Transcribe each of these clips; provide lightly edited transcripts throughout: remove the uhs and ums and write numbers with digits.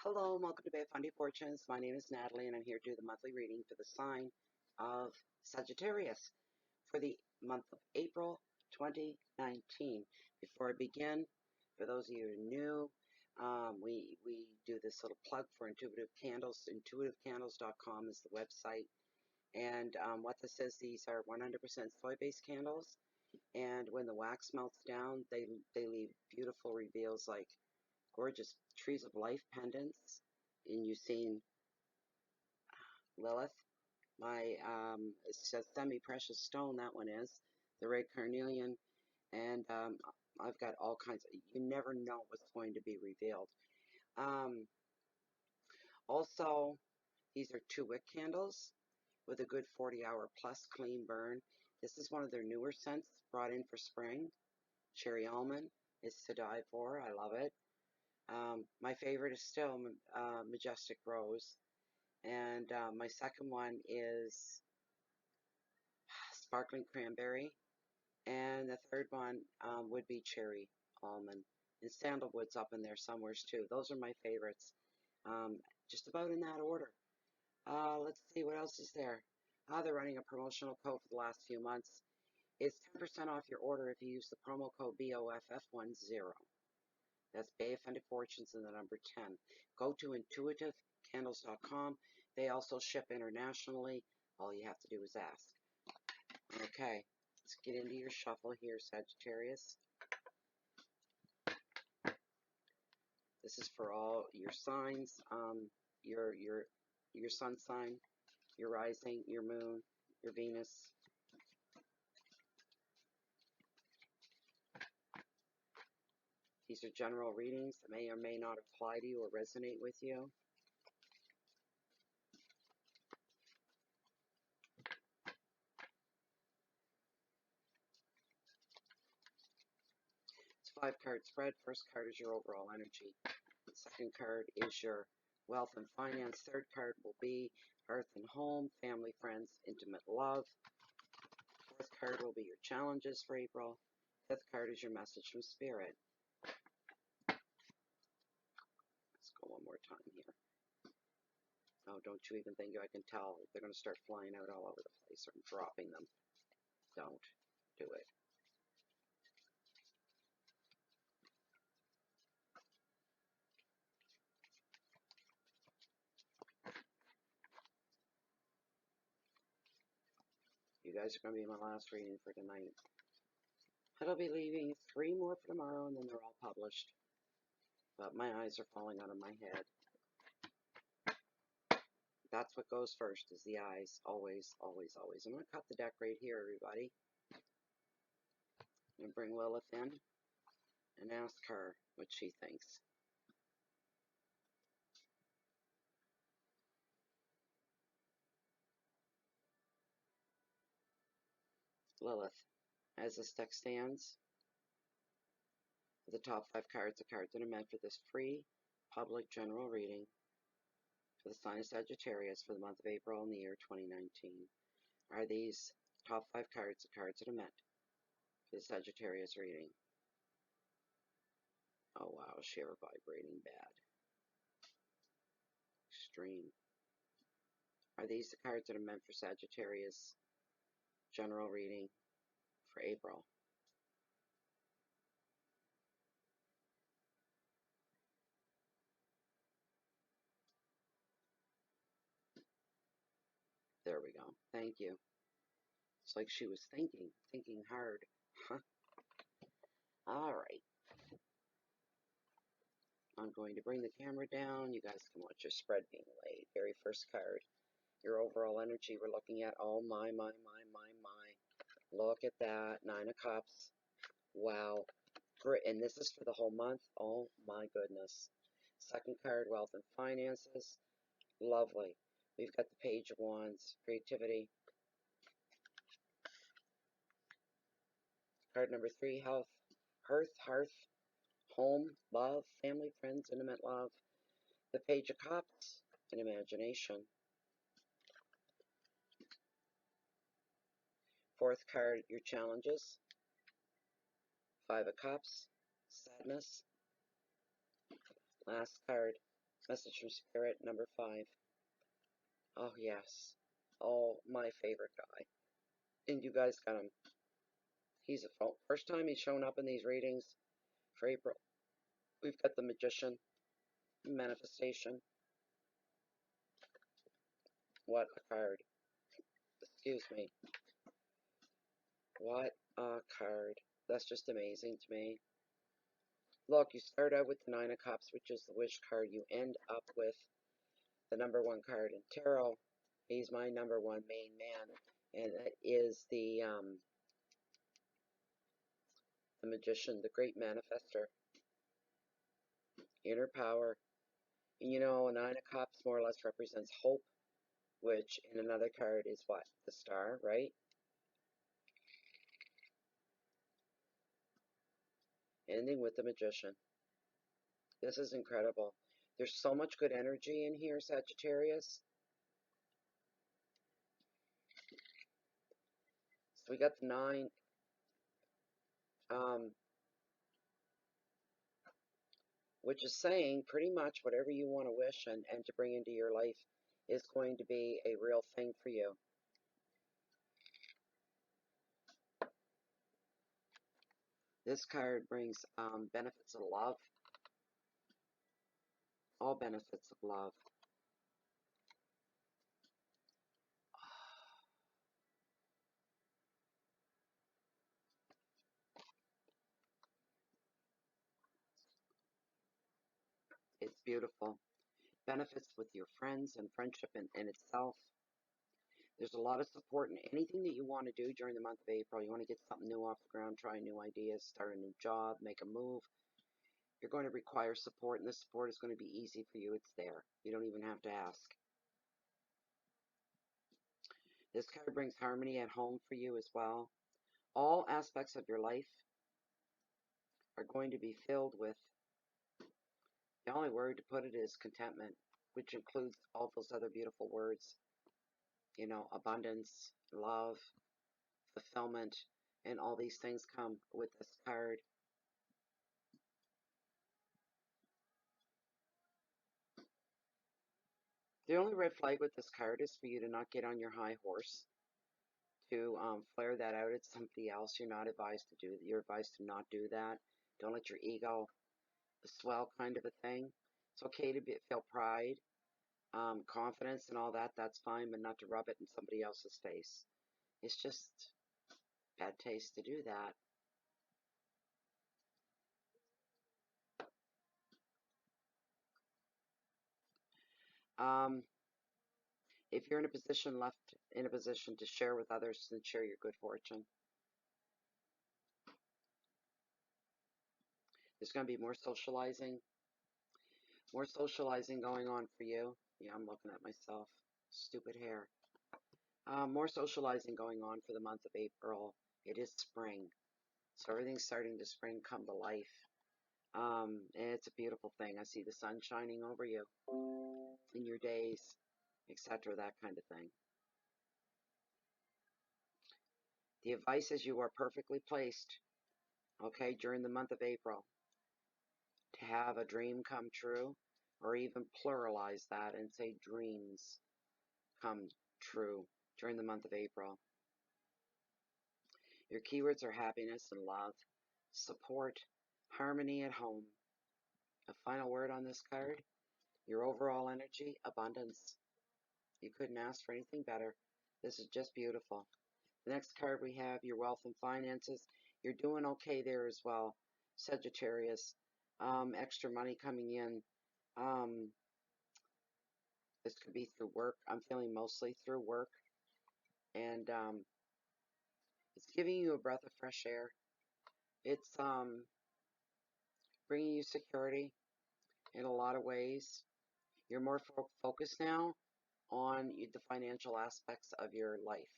Hello, and welcome to Bay Fundy Fortunes. My name is Natalie, and I'm here to do the monthly reading for the sign of Sagittarius for the month of April 2019. Before I begin, for those of you who are new, we do this little plug for Intuitive Candles. IntuitiveCandles.com is the website. And what this is, these are 100% soy-based candles. And when the wax melts down, they leave beautiful reveals like gorgeous trees of life pendants. And you've seen Lilith, my it's a semi-precious stone, that one is the red carnelian. And I've got all kinds of, you never know what's going to be revealed. Also, these are 2-wick candles with a good 40-hour plus clean burn. This is one of their newer scents brought in for spring. Cherry almond is to die for. I love it. My favorite is still Majestic Rose. And my second one is Sparkling Cranberry. And the third one would be Cherry Almond. And Sandalwood's up in there somewhere too. Those are my favorites. Just about in that order. Let's see, what else is there? They're running a promotional code for the last few months. It's 10% off your order if you use the promo code BOFF10. That's Bay of Funded Fortunes and the number 10. Go to intuitivecandles.com. They also ship internationally. All you have to do is ask. Okay, let's get into your shuffle here, Sagittarius. This is for all your signs, your sun sign, your rising, your moon, your Venus. These are general readings that may or may not apply to you or resonate with you. It's a 5-card spread. First card is your overall energy. Second card is your wealth and finance. Third card will be earth and home, family, friends, intimate love. Fourth card will be your challenges for April. Fifth card is your message from Spirit. Let's go one more time here. Oh, don't you even think I can tell. They're going to start flying out all over the place, or I'm dropping them. Don't do it. You guys are going to be my last reading for tonight. I'll be leaving 3 more for tomorrow, and then they're all published. But my eyes are falling out of my head. That's what goes first, is the eyes. Always, always, always. I'm going to cut the deck right here, everybody. I'm going to bring Lilith in and ask her what she thinks. Lilith, as this deck stands, the top 5 cards are cards that are meant for this free public general reading for the sign of Sagittarius for the month of April in the year 2019. Are these top 5 cards the cards that are meant for the Sagittarius reading? Oh wow, share vibrating bad. Extreme. Are these the cards that are meant for Sagittarius general reading for April? There we go. Thank you. It's like she was thinking hard. All right. I'm going to bring the camera down. You guys can watch your spread being laid. Very first card. Your overall energy we're looking at. Oh my. Look at that. 9 of Cups. Wow. Great. And this is for the whole month. Oh my goodness. Second card, wealth and finances. Lovely. We've got the Page of Wands. Creativity. Card number 3, health. Hearth. Home. Love. Family, friends, intimate love. The Page of Cups. And imagination. Fourth card, your challenges. 5 of Cups. Sadness. Last card, Message from Spirit, number 5. Oh, yes. Oh, my favorite guy. And you guys got him. He's a first time he's shown up in these readings for April. We've got the Magician, Manifestation. What a card. Excuse me. What a card. That's just amazing to me. Look, you start out with the Nine of Cups, which is the wish card. You end up with the number 1 card in tarot. He's my number 1 main man, and it is the Magician, the great manifester, inner power. And you know, a Nine of Cups more or less represents hope, which in another card is what? The Star, right? Ending with the Magician. This is incredible. There's so much good energy in here, Sagittarius. So we got the 9, which is saying pretty much whatever you want to wish and to bring into your life is going to be a real thing for you. This card brings benefits of love, all benefits of love. It's beautiful. Benefits with your friends and friendship in itself. There's a lot of support in anything that you want to do during the month of April. You want to get something new off the ground, try new ideas, start a new job, make a move. You're going to require support, and this support is going to be easy for you. It's there. You don't even have to ask. This card brings harmony at home for you as well. All aspects of your life are going to be filled with, the only word to put it is contentment, which includes all those other beautiful words. You know, abundance, love, fulfillment, and all these things come with this card. The only red flag with this card is for you to not get on your high horse, to flare that out at somebody else. You're not advised to do that. You're advised to not do that. Don't let your ego swell, kind of a thing. It's okay to feel pride, confidence and all that. That's fine, but not to rub it in somebody else's face. It's just bad taste to do that. If you're in a position to share with others, then share your good fortune. There's going to be more socializing going on for you. Yeah, I'm looking at myself. Stupid hair. More socializing going on for the month of April. It is spring, so everything's starting to spring come to life. And it's a beautiful thing. I see the sun shining over you in your days, etc., that kind of thing. The advice is you are perfectly placed, okay, during the month of April to have a dream come true, or even pluralize that and say dreams come true during the month of April. Your keywords are happiness and love, support, harmony at home. A final word on this card, your overall energy, abundance. You couldn't ask for anything better. This is just beautiful. The next card we have, your wealth and finances. You're doing okay there as well, Sagittarius. Extra money coming in. This could be through work. I'm feeling mostly through work. And it's giving you a breath of fresh air. It's bringing you security in a lot of ways. You're more focused now on the financial aspects of your life,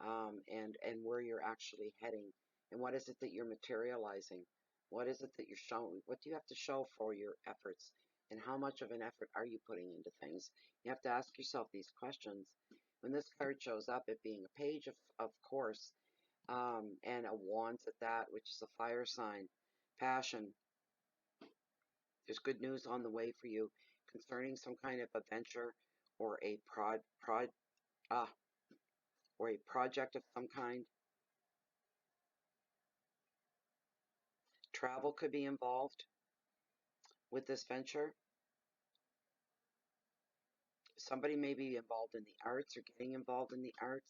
and where you're actually heading, and what is it that you're materializing, what is it that you're showing, what do you have to show for your efforts, and how much of an effort are you putting into things. You have to ask yourself these questions. When this card shows up, it being a page of course, and a wands at that, which is a fire sign, passion. There's good news on the way for you concerning some kind of adventure or a or a project of some kind. Travel could be involved with this venture. Somebody may be involved in the arts or getting involved in the arts,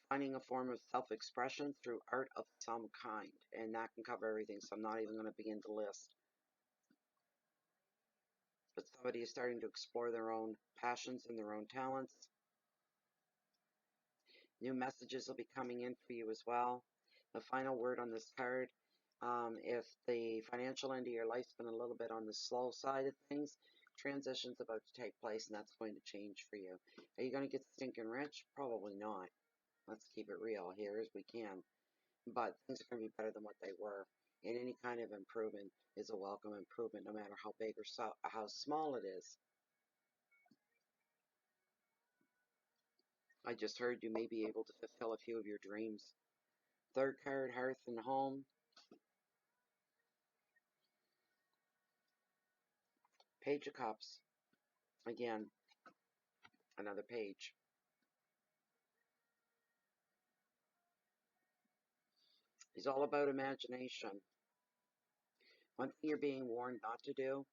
finding a form of self-expression through art of some kind. And that can cover everything, so I'm not even going to begin to list. But somebody is starting to explore their own passions and their own talents. New messages will be coming in for you as well. The final word on this card, if the financial end of your life's been a little bit on the slow side of things, transition's about to take place, and that's going to change for you. Are you going to get stinking rich? Probably not. Let's keep it real here as we can. But things are going to be better than what they were. And any kind of improvement is a welcome improvement, no matter how big or how small it is. I just heard you may be able to fulfill a few of your dreams. Third card, hearth and home. Page of Cups. Again, another page. It's all about imagination. One thing you're being warned not to do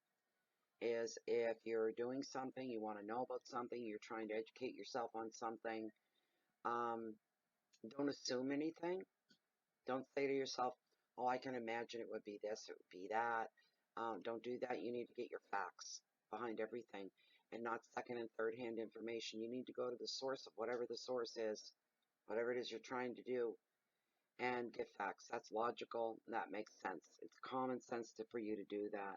is if you're doing something, you want to know about something, you're trying to educate yourself on something, don't assume anything. Don't say to yourself, oh, I can imagine it would be this, it would be that. Don't do that. You need to get your facts behind everything and not second and third hand information. You need to go to the source of whatever the source is, whatever it is you're trying to do, and get facts. That's logical. That makes sense. It's common sense for you to do that.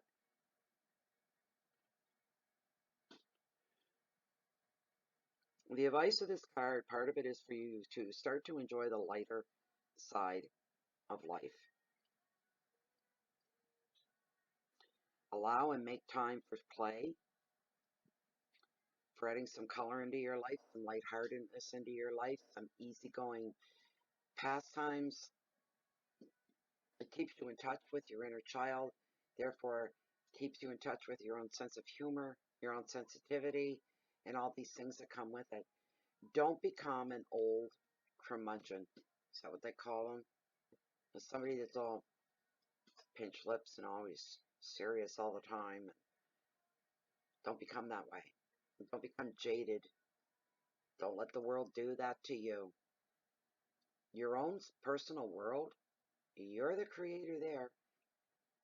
The advice of this card, part of it is for you to start to enjoy the lighter side of life. Allow and make time for play, for adding some color into your life, some lightheartedness into your life, some easygoing pastimes. It keeps you in touch with your inner child, therefore keeps you in touch with your own sense of humor, your own sensitivity, and all these things that come with it. Don't become an old curmudgeon. Is that what they call them? As somebody that's all pinched lips and always serious all the time. Don't become that way. Don't become jaded. Don't let the world do that to you. Your own personal world, you're the creator there.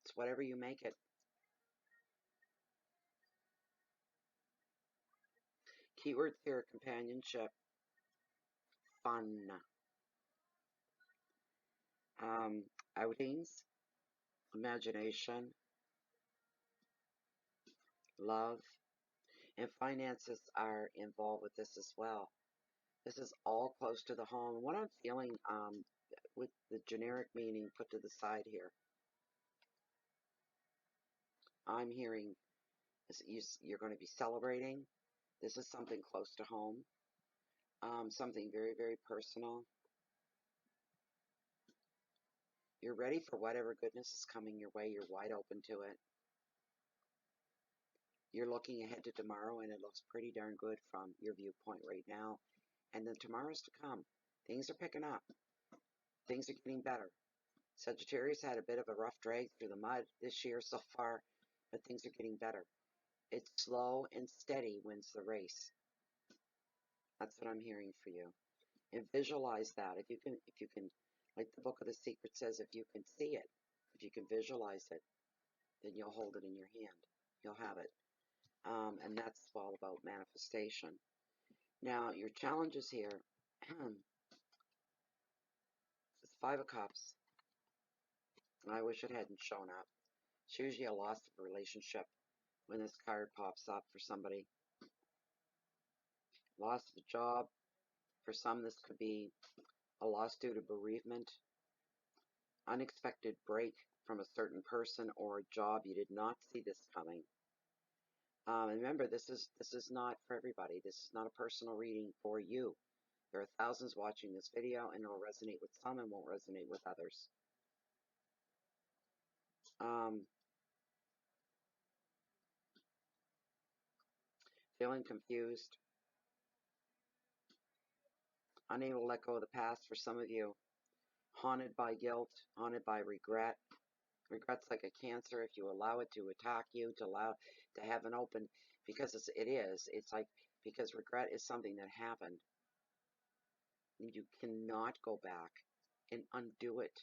It's whatever you make it. Keywords here: companionship, fun, outings, imagination, love, and finances are involved with this as well. This is all close to the home. What I'm feeling with the generic meaning put to the side here, I'm hearing is you're going to be celebrating. This is something close to home, something very, very personal. You're ready for whatever goodness is coming your way. You're wide open to it. You're looking ahead to tomorrow, and it looks pretty darn good from your viewpoint right now. And then tomorrow's to come. Things are picking up. Things are getting better. Sagittarius had a bit of a rough drag through the mud this year so far, but things are getting better. It's slow and steady wins the race. That's what I'm hearing for you. And visualize that. If you can, like the Book of the Secret says, if you can see it, if you can visualize it, then you'll hold it in your hand. You'll have it. And that's all about manifestation. Now, your challenges here, it's Five of Cups. I wish it hadn't shown up. It's usually a loss of a relationship when this card pops up for somebody. Loss of a job. For some, this could be a loss due to bereavement. Unexpected break from a certain person or a job. You did not see this coming. And remember, this is not for everybody. This is not a personal reading for you. There are thousands watching this video, and it will resonate with some and won't resonate with others. feeling confused, unable to let go of the past for some of you, haunted by guilt, haunted by regret. Regret's like a cancer. If you allow it to attack you, to have an open, because it's like, because regret is something that happened. You cannot go back and undo it.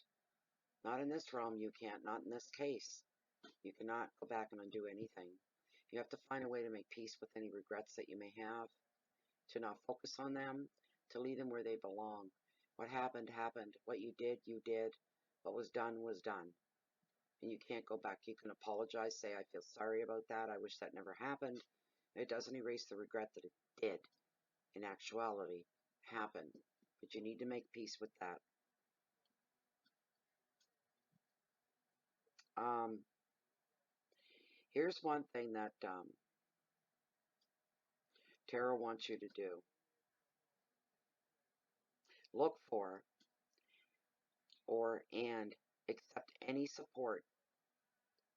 Not in this realm, you can't. Not in this case. You cannot go back and undo anything. You have to find a way to make peace with any regrets that you may have, to not focus on them, to leave them where they belong. What happened, happened. What you did, you did. What was done, was done. And you can't go back. You can apologize, say, I feel sorry about that. I wish that never happened. It doesn't erase the regret that it did, in actuality, happen. But you need to make peace with that. Here's one thing that Tarot wants you to do. Look for and accept any support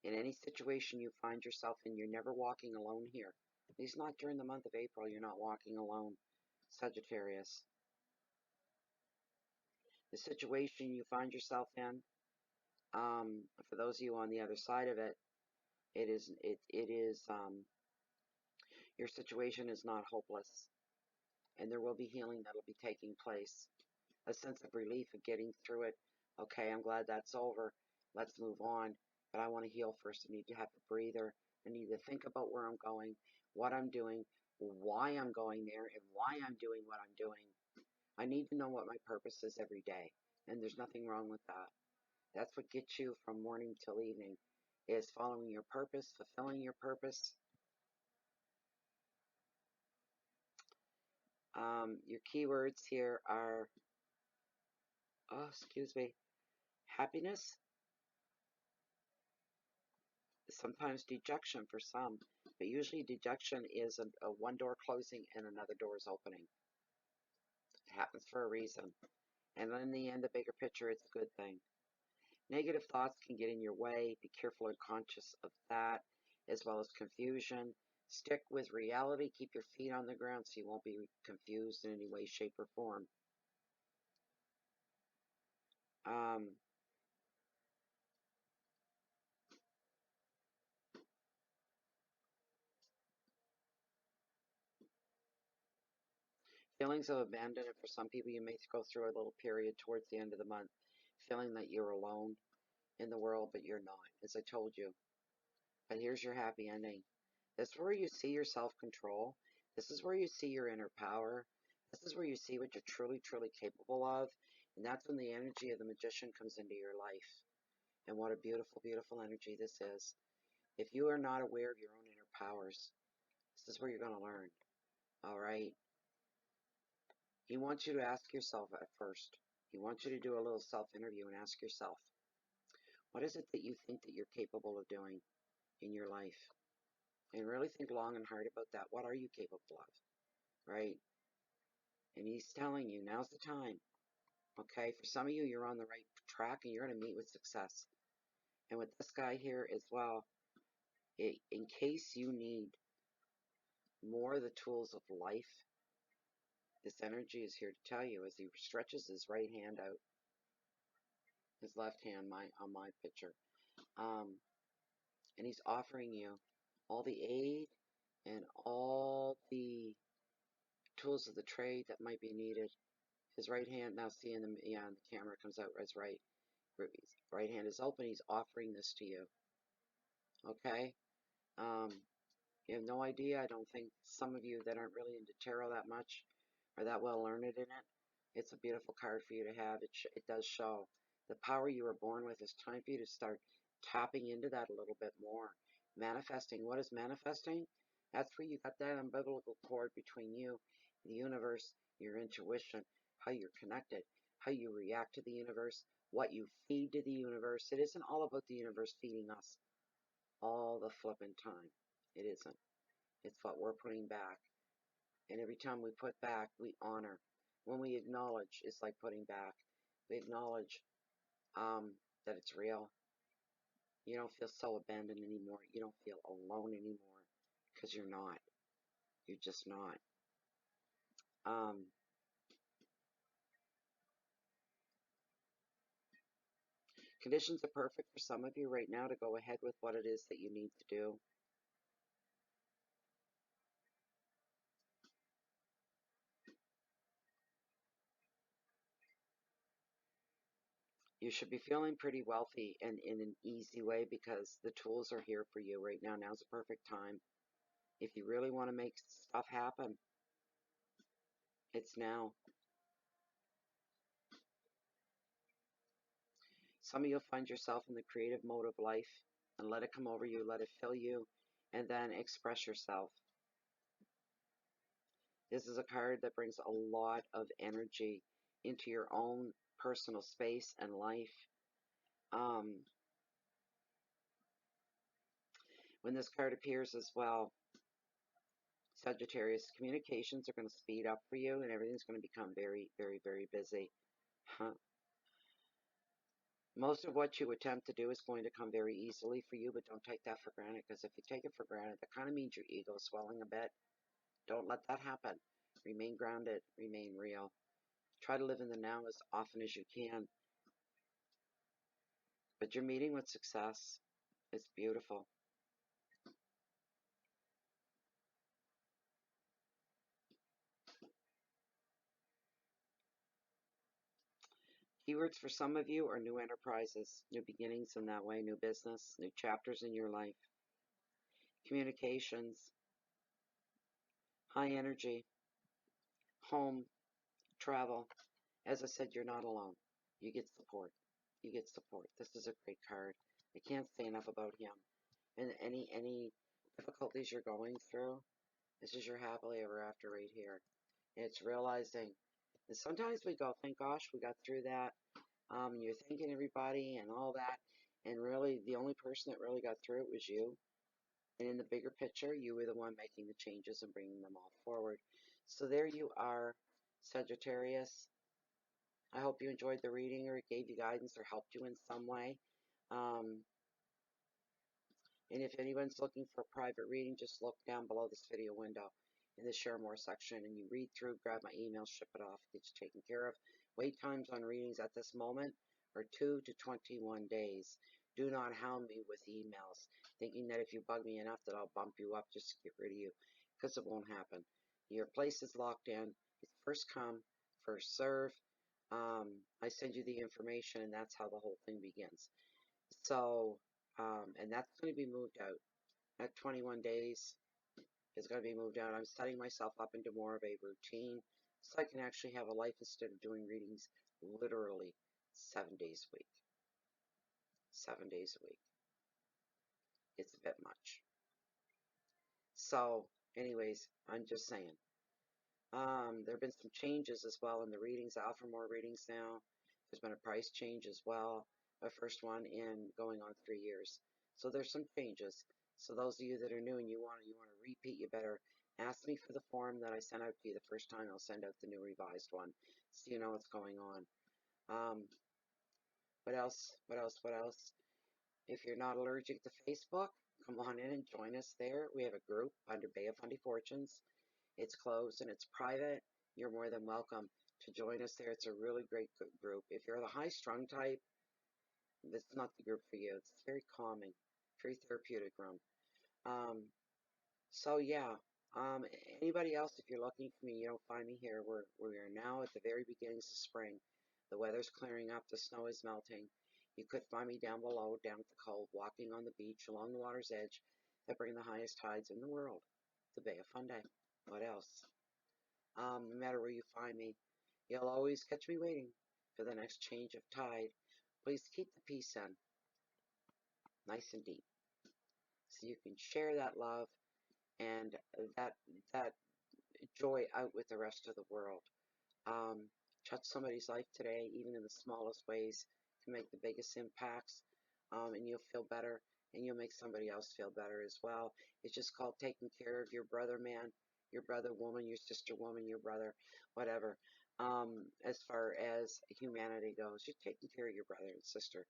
in any situation you find yourself in. You're never walking alone here. At least not during the month of April. You're not walking alone, Sagittarius. The situation you find yourself in, for those of you on the other side of it, your situation is not hopeless, and there will be healing that'll be taking place. A sense of relief of getting through it. Okay, I'm glad that's over. Let's move on. But I want to heal first. I need to have a breather. I need to think about where I'm going, what I'm doing, why I'm going there, and why I'm doing what I'm doing. I need to know what my purpose is every day. And there's nothing wrong with that. That's what gets you from morning till evening, is following your purpose, fulfilling your purpose. Your keywords here are, happiness, sometimes dejection for some, but usually dejection is a one door closing and another door is opening. It happens for a reason. And in the end, the bigger picture, it's a good thing. Negative thoughts can get in your way. Be careful and conscious of that, as well as confusion. Stick with reality. Keep your feet on the ground so you won't be confused in any way, shape, or form. Feelings of abandonment for some people, you may go through a little period towards the end of the month, feeling that you're alone in the world, but you're not, as I told you. But here's your happy ending. This is where you see your self-control. This is where you see your inner power. This is where you see what you're truly, truly capable of. And that's when the energy of the magician comes into your life. And what a beautiful, beautiful energy this is. If you are not aware of your own inner powers, this is where you're going to learn. All right? He wants you to ask yourself at first. He wants you to do a little self-interview and ask yourself, what is it that you think that you're capable of doing in your life? And really think long and hard about that. What are you capable of? Right? And he's telling you, now's the time. Okay? For some of you, you're on the right track and you're going to meet with success. And with this guy here as well, in case you need more of the tools of life, this energy is here to tell you as he stretches his right hand out, his left hand on my picture. And he's offering you all the aid and all the tools of the trade that might be needed. His right hand, now see in the camera comes out as right. His right hand is open. He's offering this to you. Okay? You have no idea. I don't think some of you that aren't really into tarot that much are that well learned in it. It's a beautiful card for you to have. It does show the power you were born with. It's time for you to start tapping into that a little bit more. Manifesting. What is manifesting? That's where you got that umbilical cord between you, the universe, your intuition, how you're connected, how you react to the universe, what you feed to the universe. It isn't all about the universe feeding us all the flipping time. It isn't. It's what we're putting back. And every time we put back, we honor. When we acknowledge, it's like putting back. We acknowledge that it's real. You don't feel so abandoned anymore. You don't feel alone anymore because you're not. You're just not. Um, Conditions are perfect for some of you right now to go ahead with what it is that you need to do. You should be feeling pretty wealthy and in an easy way because the tools are here for you right now. Now's the perfect time. If you really want to make stuff happen, it's now. Some of you'll find yourself in the creative mode of life and let it come over you, let it fill you, and then express yourself. This is a card that brings a lot of energy into your own personal space and life. Um, when this card appears as well, Sagittarius, communications are going to speed up for you and everything's going to become very, very, very busy. Huh. Most of what you attempt to do is going to come very easily for you, but don't take that for granted, because if you take it for granted, that kind of means your ego swelling a bit. Don't let that happen. Remain grounded, remain real. Try to live in the now as often as you can. But you're meeting with success. It's beautiful. Keywords for some of you are new enterprises, new beginnings in that way, new business, new chapters in your life. Communications, high energy, home, travel. As I said, you're not alone. You get support. You get support. This is a great card. I can't say enough about him. And any difficulties you're going through, this is your happily ever after right here. And it's realizing that sometimes we go, thank gosh, we got through that. And you're thanking everybody and all that. And really, the only person that really got through it was you. And in the bigger picture, you were the one making the changes and bringing them all forward. So there you are, Sagittarius. I hope you enjoyed the reading or it gave you guidance or helped you in some way. Um, and if anyone's looking for a private reading, just look down below this video window in the share more section and you read through, grab my email, ship it off, get you taken care of. Wait times on readings at this moment are 2 to 21 days. Do not hound me with emails, thinking that if you bug me enough that I'll bump you up just to get rid of you, because it won't happen. Your place is locked in. It's first come, first serve. I send you the information, and that's how the whole thing begins. So, and that's going to be moved out. At 21 days is going to be moved out. I'm setting myself up into more of a routine so I can actually have a life instead of doing readings literally 7 days a week. 7 days a week. It's a bit much. So, anyways, I'm just saying. There have been some changes as well in the readings. I offer more readings now. There's been a price change as well. My first one in going on 3 years. So there's some changes. So those of you that are new and you want to repeat, you better ask me for the form that I sent out to you the first time. I'll send out the new revised one so you know what's going on. What else? What else? What else? If you're not allergic to Facebook, come on in and join us there. We have a group under Bay of Fundy Fortunes. It's closed and it's private. You're more than welcome to join us there. It's a really great group. If you're the high-strung type, this is not the group for you. It's very calming, very therapeutic room. Um, so yeah, anybody else, if you're looking for me, you don't find me here. We are now at the very beginnings of spring. The weather's clearing up. The snow is melting. You could find me down below, down at the cove, walking on the beach along the water's edge that bring the highest tides in the world, the Bay of Fundy. What else? No matter where you find me, you'll always catch me waiting for the next change of tide. Please keep the peace in, nice and deep, so you can share that love and that joy out with the rest of the world. Touch somebody's life today, even in the smallest ways, can make the biggest impacts, and you'll feel better, and you'll make somebody else feel better as well. It's just called taking care of your brother man, your brother woman, your sister woman, your brother, whatever. As far as humanity goes, you're taking care of your brother and sister.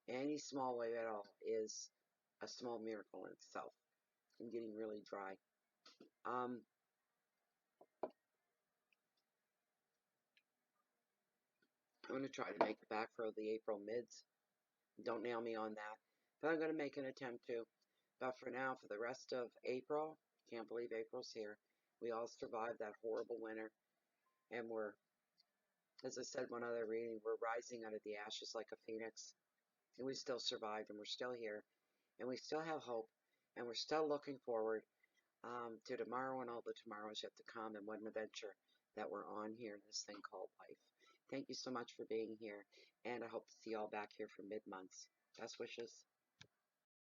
Any small way at all is a small miracle in itself. I'm getting really dry. going to try to make it back for the April mids. Don't nail me on that. But I'm going to make an attempt to. But for now, for the rest of April, can't believe April's here. We all survived that horrible winter. And we're, as I said one other reading, we're rising out of the ashes like a phoenix. And we still survived, and we're still here. And we still have hope. And we're still looking forward to tomorrow and all the tomorrows yet to come, and what an adventure that we're on here in this thing called life. Thank you so much for being here, and I hope to see you all back here for mid-months. Best wishes.